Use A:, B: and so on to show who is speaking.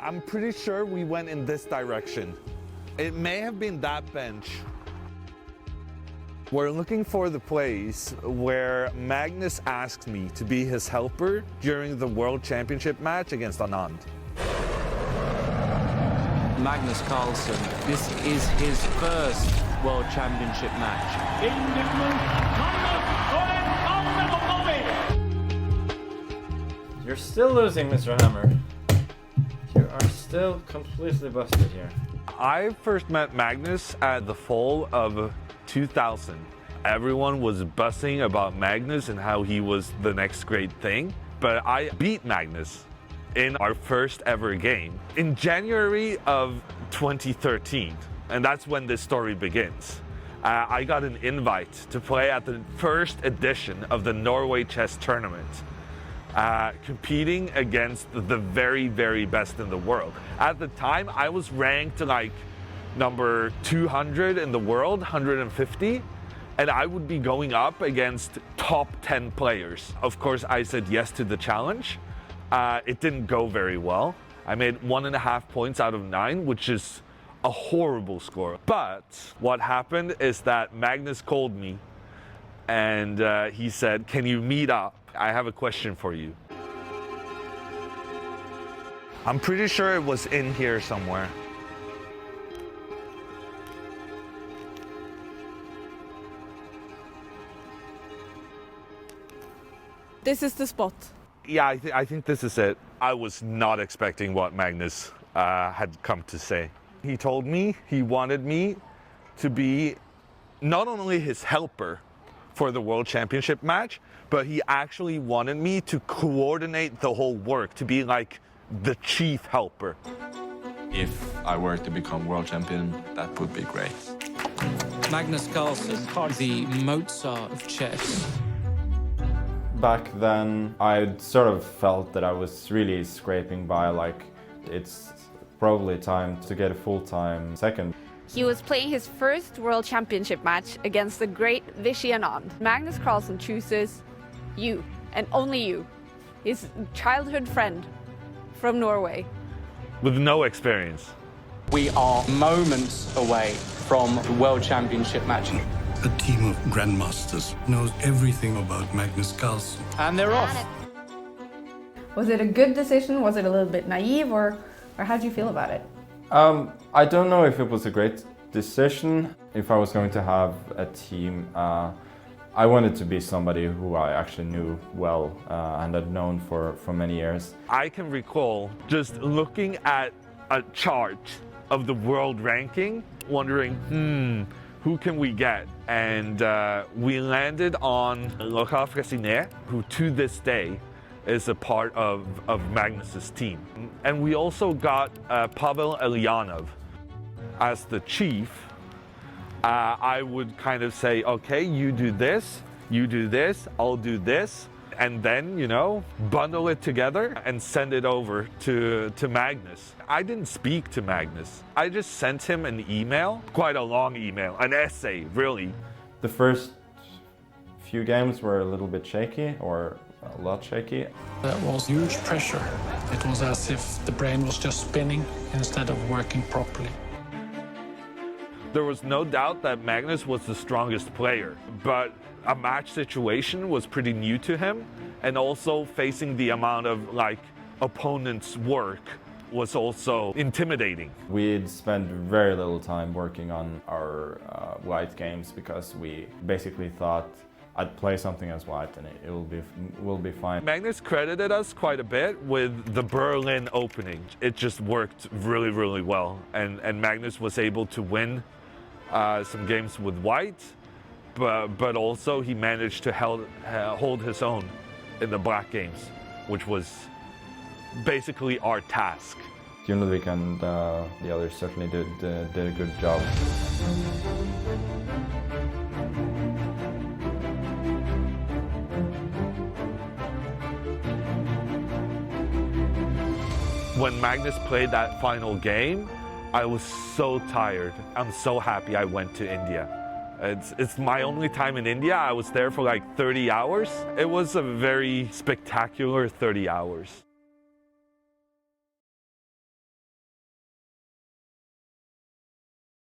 A: I'm pretty sure we went in this direction. It may have been that bench. We're looking for the place where Magnus asked me to be his helper during the World Championship match against Anand.
B: Magnus Carlsen, this is his first World Championship match.
C: You're still losing, Mr. Hammer. You are still completely busted here.
A: I first met Magnus at the fall of 2000. Everyone was buzzing about Magnus and how he was the next great thing, but I beat Magnus in our first ever game in January of 2013, and that's when this story begins. I got an invite to play at the first edition of the Norway Chess Tournament, competing against the very, very best in the world. At the time, I was ranked like number 200 in the world, 150, and I would be going up against top 10 players. Of course, I said yes to the challenge. It didn't go very well. I made 1.5 points out of 9, which is a horrible score. But what happened is that Magnus called me and he said, "Can you meet up? I have a question for you." I'm pretty sure it was in here somewhere.
D: This is the spot.
A: Yeah, I think this is it. I was not expecting what Magnus had come to say. He told me he wanted me to be not only his helper for the World Championship match, but he actually wanted me to coordinate the whole work, to be like the chief helper.
E: If I were to become world champion, that would be great.
B: Magnus Carlsen, the Mozart of chess.
C: Back then, I sort of felt that I was really scraping by, like, it's probably time to get a full-time second.
D: He was playing his first World Championship match against the great Anand. Magnus Carlsen chooses you, and only you, his childhood friend from Norway.
A: With no experience.
B: We are moments away from the World Championship match.
F: A team of grandmasters knows everything about Magnus Carlsen.
B: And they're off.
G: Was it a good decision? Was it a little bit naive, or how did you feel about it?
C: I don't know if it was a great decision. If I was going to have a team, I wanted to be somebody who I actually knew well and had known for many years.
A: I can recall just looking at a chart of the world ranking, wondering, who can we get? And we landed on Lothar Fressinet, who to this day is a part of Magnus's team. And we also got Pavel Elyanov as the chief. I would kind of say, okay, you do this, I'll do this, and then, you know, bundle it together and send it over to Magnus. I didn't speak to Magnus. I just sent him an email, quite a long email, an essay, really.
C: The first few games were a little bit shaky, or a lot shaky.
H: There was huge pressure. It was as if the brain was just spinning instead of working properly.
A: There was no doubt that Magnus was the strongest player, but a match situation was pretty new to him, and also facing the amount of opponents' work was also intimidating.
C: We'd spent very little time working on our white games because we basically thought I'd play something as white and we'll be fine.
A: Magnus credited us quite a bit with the Berlin opening. It just worked really, really well, and Magnus was able to win some games with white, but also he managed to hold his own in the black games, which was basically our task.
C: Ludwig and the others certainly did a good job.
A: When Magnus played that final game, I was so tired. I'm so happy I went to India. It's my only time in India. I was there for like 30 hours. It was a very spectacular 30 hours.